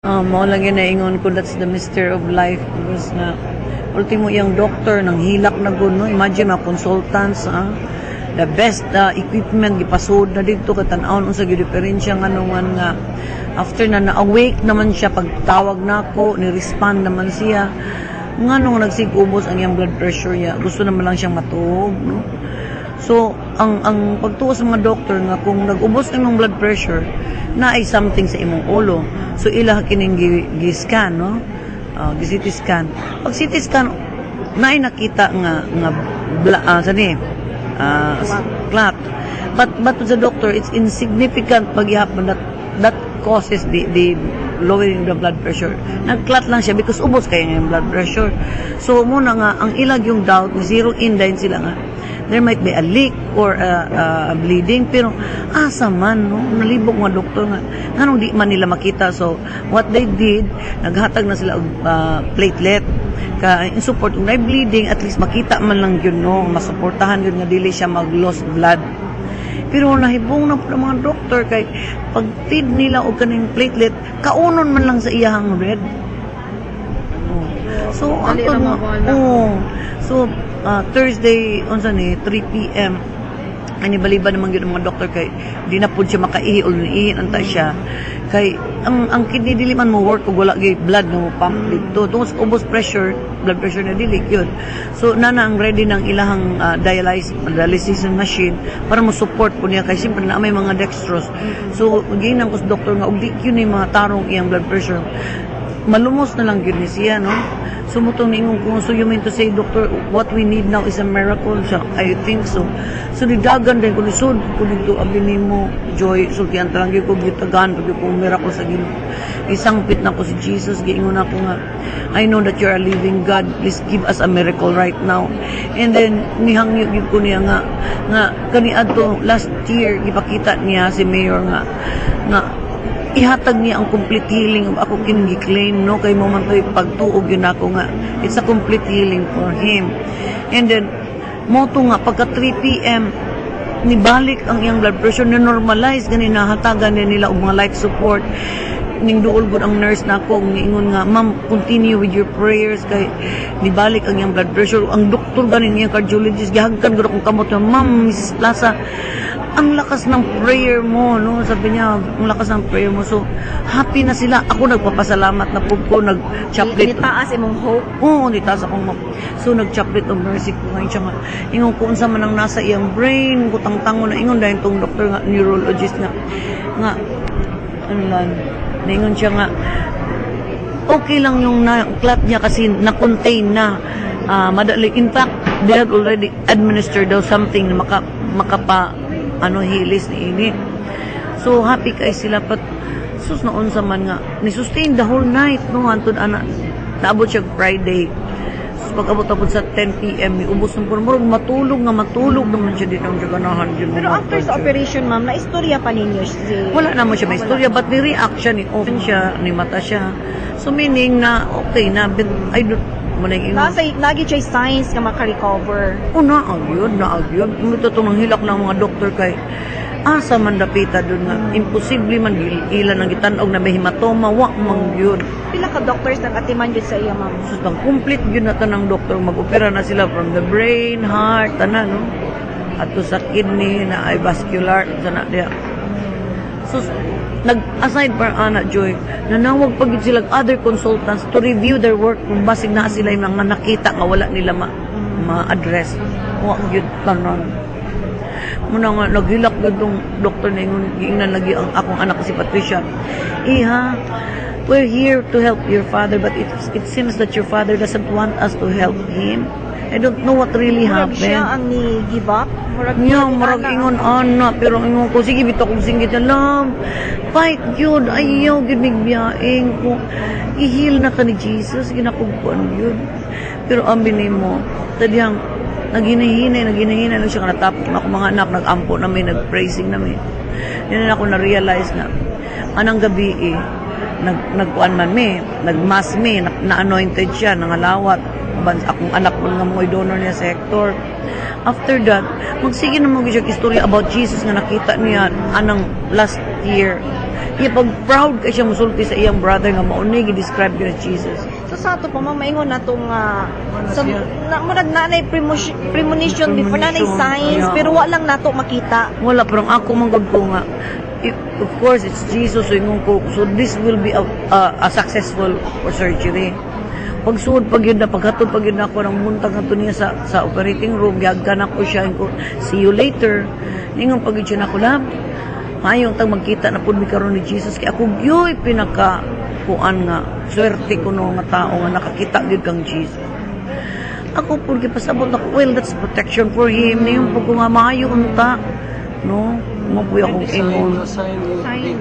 Mao lang yun naingon ko, that's the mystery of life. Because na, ultimo yung doctor, nang hilak na gud, no? Imagine mga consultants, the best equipment, gipasod na dito, katanawon sa diferensya nga nungan nga, after na na-awake naman siya, pagtawag na ako, ni-respond naman siya, nga nung nagsigubos ang iyang blood pressure niya, gusto naman lang siyang matuog, no? So, ang pagtuo sa mga doktor nga kung nag-ubos imong blood pressure, na ay something sa imong ulo. So, ila kining gi-scan, no? Gi-CT scan. Pag CT scan, na ay nakita nga clot. But to the doctor, it's insignificant paghihapon that causes the lowering the blood pressure. Nag-clot lang siya because ubos kayo ng blood pressure. So, muna nga, ang ilag yung doubt, zero in din sila nga, there might be a leak or a bleeding, pero asa man, no? Nalibog mga doktor nga, anong di man nila makita. So, what they did, naghatag na sila platelet, in support, kung may bleeding, at least makita man lang yun, no? Masuportahan yun nga, dili siya mag-lost blood. Pero nahibong na po ng mga doktor, kay pag-feed nila o kaning platelet, kaunon man lang sa iyahang red. So, ato mo, so, Thursday, 3 p.m. Ani baliban naman yun ang mga doktor kay di na po siya makaihi o niihin anta siya. Kay ang kidney dili man mo work ug wala gyud blood no pump dito. Tungod sa ubos pressure, blood pressure na dili yun. So nana ang ready ng ilahang dialysis machine para mo support po niya kay siyempre na may mga dextrose. So ginang ko sa doktor nga ug di yun yung mga tarong iyang blood pressure. Malumos na lang yun ni siya, no? So, mutong ningon ko, so you mean to say, doctor, what we need now is a miracle? So, I think so. So, nidagan din ko, nisod ko dito, abini mo, Joy, sultihan talanggi ko, gitagan, pag ko miracle sa Ginoo. Isangpit na ko si Jesus, giingon ako nga, I know that you're a living God, please give us a miracle right now. And then, nihangyo ko niya nga kaniadto, last year, ipakita niya si Mayor nga, ihatag niya ang complete healing. Ako kinigi-claim, no? Kay moment to'y pagtuog yun ako nga. It's a complete healing for him. And then, moto nga, pagka 3 p.m., nibalik ang iyang blood pressure, na-normalize, ganun nahatagan din nila og mga life support. Ning duol gud ang nurse na ako, niingon nga, ma'am, continue with your prayers, kay nibalik ang iyang blood pressure. Ang doktor ganin iyang cardiologist, gihagkan gud akong kamot, ma'am, Mrs. Plaza, ang lakas ng prayer mo, no? Sabi niya, ang lakas ng prayer mo. So, happy na sila. Ako nagpapasalamat na po ko, nag-chaplet. Nitaas imong hope? Oo, nitaas akong hope. So, nag-chaplet of mercy ko ngayon siya nga. Ingon ko, unsa man ang nasa iyang brain, kutang-tango na ingon dahil itong doctor nga, neurologist nga, ano lang, naingon siya nga, okay lang yung clot niya kasi na-contain na, madali. In fact, they had already administered daw something na hilis ni ini. So happy kay sila pat sus noon sa man nga ni sustain the whole night no antud ana naabot siya Friday. So pag-abot sa 10 PM ni ubos ng purmurog matulog naman siya dito ang ganahan yun. Pero after sa operation ma'am na istorya pa ninyo si wala naman siya may istorya but ni react siya ni open siya ni mata siya. So meaning na okay na but I don't lagi siya signs nga maka-recover. Naagyod. Ito itong hilak ng mga doktor kay asa man dapita doon nga. Imposible man ilan ang gitanog na may hematoma, wak man yun. Pila ka doctors nag-atiman yun sa iya, ma'am? So, complete yun na tanang doktor. Mag-opera na sila from the brain, heart, tanan, no? At to sa kidney, na ay vascular, sana diya. So, aside par Ana Joy, nanawag pag sila other consultants to review their work kung basig na sila yung mga nakita nga wala nila ma-address. Huwag yun tanan. Muna nga, naghilak yun itong doktor na yung giingnan lagi ang akong anak si Patricia. Iha, we're here to help your father but it seems that your father doesn't want us to help him. I don't know what really happened. Siya ang ni-give up? Marag ingon ana pero ingon ko sige bitaw kong singgit lang fight yun ayaw gid migbiyaing ko ihil na ka ni Jesus ginakugkuan yun pero ambi mo tadiyang naghinay lang siya kanatapok na ako mga anak nagampo na may nagpraising na may yun na ako na-realize na anang gabi nagkuan man nagmas na-anointed siya nangalawat akong anak mo nga mga donor niya sa Hector. After that, magsige na mag-istorya about Jesus nga nakita niya anang last year. Pag proud ka siya musulti sa iyang brother nga mauni gi-describe gyud Jesus. So sa ato pa ma'am maingon natong murag nanay premonition before nanay signs Yeah. pero wa lang nato makita. Wala, parang ako manggod ko nga, of course, it's Jesus, so ingon ko, so this will be a successful surgery. Pagsuod pag yun na, paghatod pag yun na ako, nang muntag nga to niya sa operating room, gagkan ako siya, ko, see you later. Ningon pag yun ako, lab, mayong tang magkita na po mi karon ni Jesus, kaya ako yo'y pinakakuan nga, swerte ko no nga tao nga nakakita yun kang Jesus. Ako po, pasabot ako, well, that's protection for him. Ngayon po ko nga maayo unta. No? Mapuy akong ingon. Sign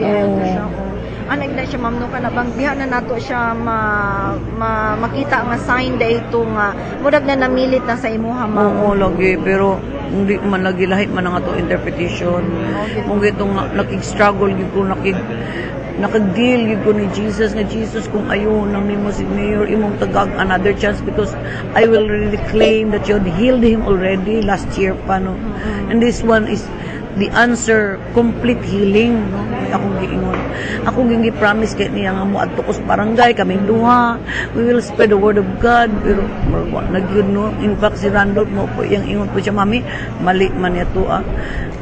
gyud siya. Ano na siya ma'am no kanabang diha na nato siya makita nga sign dayto nga murag na namilit na sa imuha ma'am. Oo, lagi. Pero hindi man lagi lahit man ang ato interpretation. Kung ito nga, nakig-struggle yun ko, nakag-deal yun ko ni Jesus, nga Jesus, kung ayaw nang nimo si Mayor, imong tagag another chance because I will really claim that you had healed him already last year pa, no? And this one is the answer, complete healing, no? Akong giingon. Akong gi-promise kay niya nga mo adto ko sa barangay, kaming duha, we will spread the word of God, pero nagyud, no? In fact, si Randolph mo po, yung ingon po siya, mami, mali man niya to,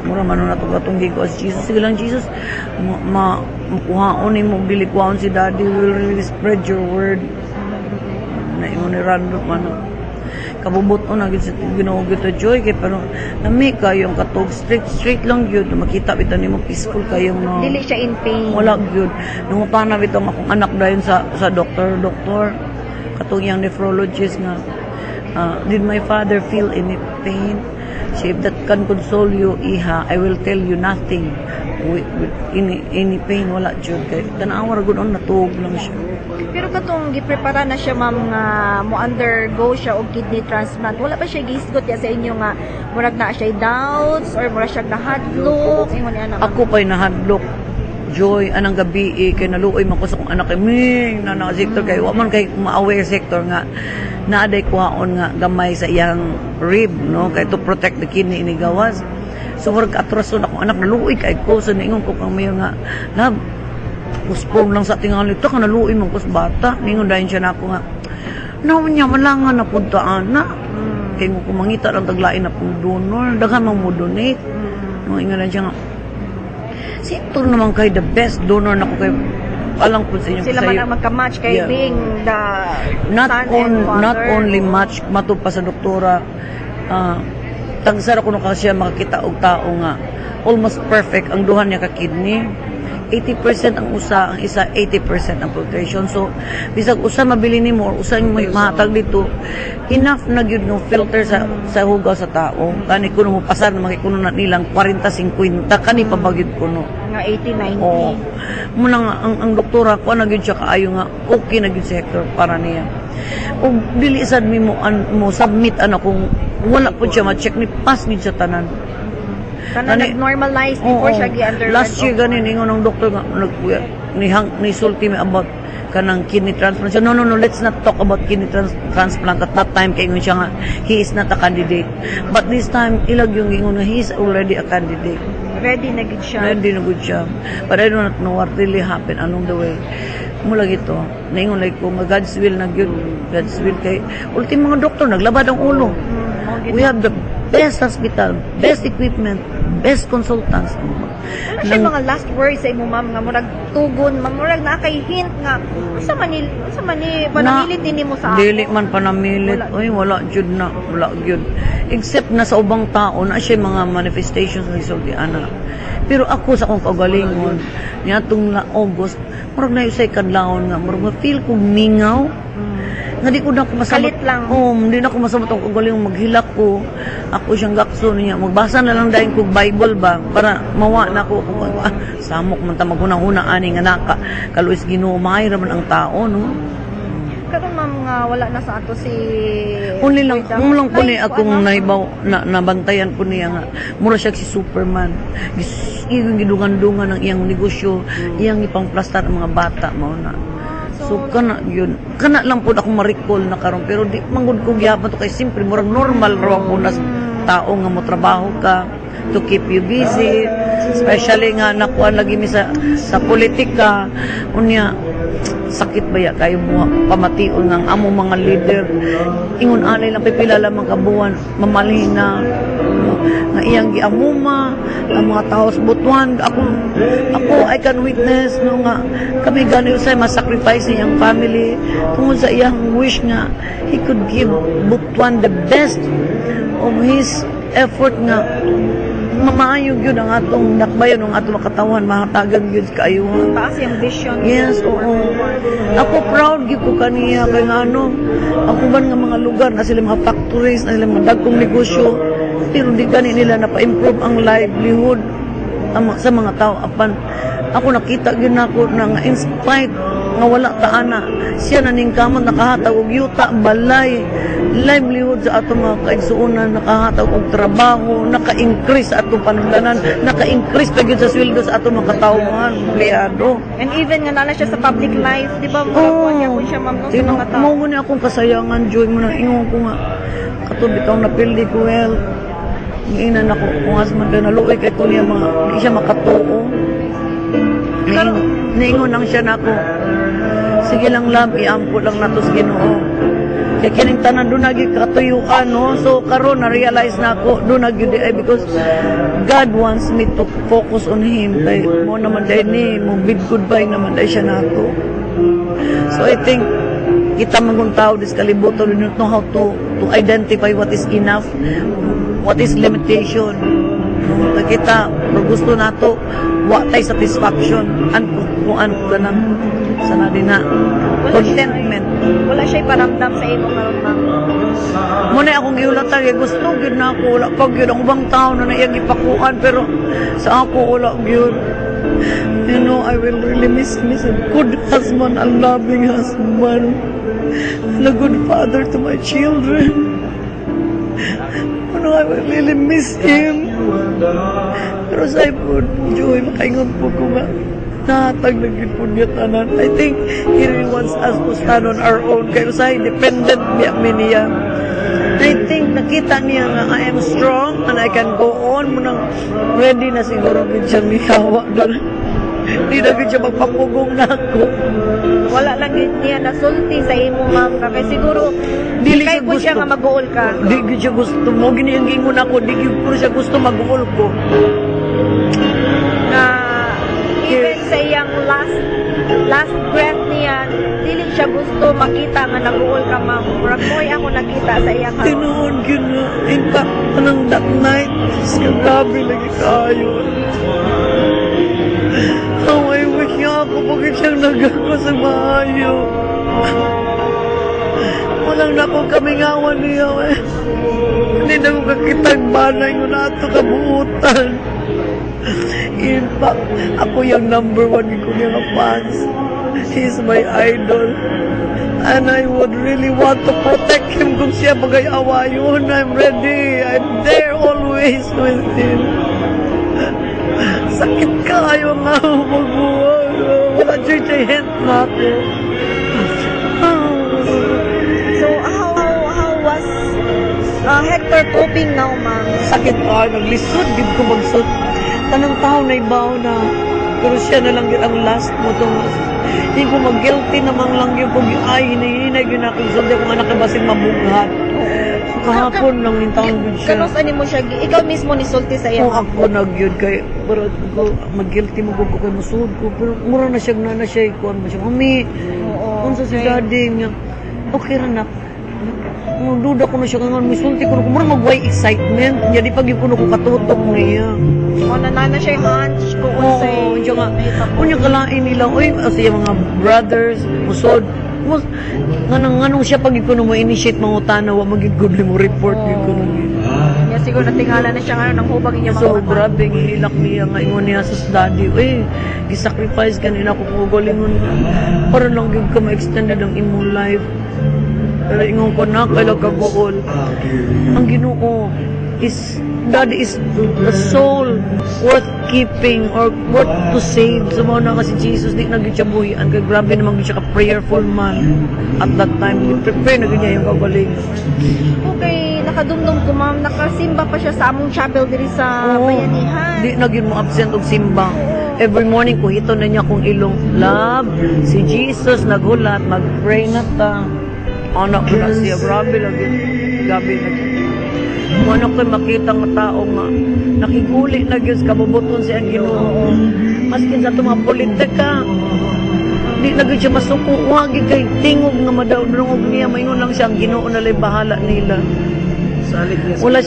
mura man na itong gigo as Jesus. Sige lang, Jesus, makuhaon mo, bilikwaon si Daddy, we will really spread your word. Naingon ni Randolph, kabubot o naging sa ginugit o joy kay pero nami kayong katog straight lang yun makita bitaw nimo peaceful kayong no Dili siya in pain. wala gyud nung upana bitaw akong anak dayon sa doktor katong yang nephrologist nga did my father feel any pain? So if that can console you, iha, I will tell you nothing with any pain, wala jud kay tanawa ra gud on natug lang siya. Pero katong giprepara na siya ma'am nga mo undergo siya og kidney transplant, wala pa siya giisgot ya sa inyo nga murag na siya doubts or murag siya nahadlok ingon niya na Ako pa'y nahadlok joy anang gabi kay naluoy man ko sa kong anak kay Ming na sector kay wa man kay ma-aware sector nga naaday kuhaon nga gamay sa iyang rib no kay to protect the kidney ini gawas. So murag atrason akong anak naluoy kay ko sa ningon ko kang mayor nga lab puspong lang sa tingali ito ka naluoy man ko sa bata ningon dayon siya na ako nga naon niya malangan na puntaan na kay mo kumangita lang taglain na pong donor daghan mang mo donate no ingon na siya nga sito naman kay the best donor na ko kay alang po sa inyo sila man ang magka-match kay Yeah. being the not only match mato pa sa doktora tagsara ko no siya makakita og tao nga almost perfect ang duha niya ka kidney 80% ang usa, ang isa 80% ang filtration. So, bisag usa mabili nimo or usa mo mahatag dito, enough na gyud no filter sa hugaw sa tao. Kani kuno mo pasar na makikuno na nilang 40-50 kani pabagyud kuno. nga 80-90. Oo. Muna nga ang doktora ko na gyud siya kaayo nga okay na gyud si Hector para niya. Og dili sad mo submit kung wala po siya ma-check ni pass gyud sa tanan. Kana nag-normalize before siya gi-underwent. Last year ganin ingon ng doktor nga nisulti me about kanang kidney transplant. So, no, let's not talk about kidney transplant at that time kay ingon siya nga he is not a candidate. But this time ilag yung ingon nga he is already a candidate. Ready na gid siya. Ready na good siya. But I do not know what really happened along the way. Mula gito, naingon like ko, God's will na gyud. God's will kay ultimo mga doktor naglabad ang ulo. We have the best hospital, best equipment, best consultants. Ano siya mga last words sa imo ma'am nga murag tugon, murag na kay hint nga sa manil panamilit din mo sa ako. Dili man panamilit. Wala jud na, wala jud. Except na sa ubang tao na siya mga manifestations ng isulti ana. Pero ako sa akong kaugalingon, niatong August, murag na usay kadlawon nga, murag feel ko mingaw. Nga di ko na ako masabot. Kalit lang. Hindi na ako masabot ang ugaling maghilak ko. Ako siyang gakso niya. Magbasa na lang dahil ko Bible ba para mawa na ako. Samok man ta maghuna-huna ani nga naka. Kaluis Ginoo maay raman ang tao no. Karon ma'am nga wala na sa ato si Uli lang po ni akong naibaw nabantayan po niya nga. Mura siya si Superman. Iyang gidungan-dungan ng iyang negosyo, iyang ipang-plastar ang mga bata mo na. So kana yun. Kana lang po ako ma-recall na karon pero di manggod ko gyapon to kay simple murag normal ra po na tao nga mo trabaho ka. to keep you busy, especially nga nakuha lagi mi sa politika unya sakit ba ya kayo mo pamation ng amo mga leader ingon anay lang pipila lang mga kabuan mamalhin na nga iyang giamuma ang mga taos butuan ako I can witness no nga kami gani usay masacrifice niyang family tungod sa iyang wish nga he could give butuan the best of his effort nga mamaayo gyud ang atong nakbayon ng atong katawan mahatagan gyud kaayo Taas yung vision. yes oo ako proud gyud ko kaniya kay nga ano ako man nga mga lugar na sila mga factories na sila mga dagkong negosyo pero di gani nila na pa-improve ang livelihood sa mga tao apan ako nakita gyud nako na nga in spite nga wala ta ana siya naning kamot nakahatag og yuta balay livelihood sa ato mga kaigsuonan nakahatag og trabaho naka-increase sa atong panungdanan naka-increase pa gyud sa sweldo sa ato mga katawhan empleyado And even nga nala siya sa public life, di ba? Murakuan niya po siya, ma'am, no, sa mga tao. mo ni akong kasayangan joy mo na ingon ko nga katong bitaw na pildi ko well giinan ako kung asman na naluoy kay ko niya mga di siya makatuo niingon lang siya nako sige lang love iampo lang nato sa Ginoo kaya kining tanan doon naging katuyuan no so karon na realize na ako doon naging because God wants me to focus on Him kay mo naman dahil ni mo bid goodbye naman dahil siya nato so I think kita magong tao dis kalibutan we don't know how to identify what is enough what is limitation kita pag gusto nato wa tay satisfaction an kuan ganang sana din na contentment Wala siya iparamdam sa imo karon, ma'am. muna akong giulatan kay gusto gyud na ako wala pag gyud ang ubang tao na naiyang ipakuan pero sa ako wala gyud you know I will really miss a good husband a loving husband and a good father to my children you know I will really miss him pero sa ipod joy makaingon po ko nga nahatag na gid po niya tanan I think he really wants us to stand on our own kaya sa independent niya I think nakita niya nga I am strong and I can go on munang ready na siguro gid siya mihawa doon di na gid siya magpapugong na ako Wala lang gid niya nasulti sa imo, ma'am. Kaya siguro, Dili kay siya po siya gusto. nga mag-uol ka. di gid siya gusto mo giniyang gingon ako di gid ko siya gusto mag-uol ko Na even sa iyang last breath niya, dili siya gusto makita nga nag-uol ka, ma'am. Murag mo'y ako nakita sa iyang karon. tinuod gyud na in fact anang that night grabe lagi kayo how I wish nga ako pagkat siyang nagako sa maayo walang na akong kamingawan niya hindi na ko kakitag banay ko na ito kabuutan in fact ako yung number 1 ko niya nga fans he's my idol and I would really want to protect him kung siya bagay-awayon I'm ready I'm there always with him sakit kayo nga magbuwag wala siya hint na ako So, how was Hector coping now, ma'am? sakit pa naglisod gid ko magsud tanang tao na ibaw na pero siya na lang yun ang last mo to hindi ko mag-guilty namang lang yun kung ay hinahinay yun ako so di ako nga nakabasing mabunghat so kahapon lang yung taong yun siya Kanos ani mo siya? Ikaw mismo ni sulti sa iya. kung ako nag-yun kay pero ko mag-guilty mo ko kay masud ko pero mura na siya na siya ikuan mo siya mami Oo. kung sa si daddy niya okay ra na duda ko na siya nga misulti ko na mura mag-way excitement niya di pag yun ko katutok niya Mo na siya yung hunch kung oo unsay. siya nga kunya kalain nila oy kasi yung mga brothers musod nganong siya pag ikuno mo initiate mga utana wa magig good mo report ikuno Niya siguro natingala na siya nga nang hubag niya so mga grabe hilak niya nga ingon niya sa daddy eh gi-sacrifice kanina ko kung galingon para lang gyud ka ma-extended ang imong life pero ingon ko na kailan ka buol ang Ginoo is God is the soul worth keeping or worth to save so mo na kasi Jesus di naging siya buhian kaya grabe naman siya ka prayerful man at that time prepare na ganyan yung kagaling Okay, nakadumdum ko ma'am, nakasimba pa siya sa among chapel diri sa Oo. Bayanihan. Di na gyud mo absent og simba. Every morning ko hito na niya kung ilong love si Jesus naghulat mag-pray na ta. Anak ko na siya grabe lagi. Gabi na. Mo na ko'y makita nga tao nga nakiguli na gyud kabubuton siya ang Ginoo. Maskin sa mga politika. Di na gyud siya masuko wag kay tingog nga madaog niya maingon lang siya ang Ginoo na lay bahala nila. Salig niya sa Wala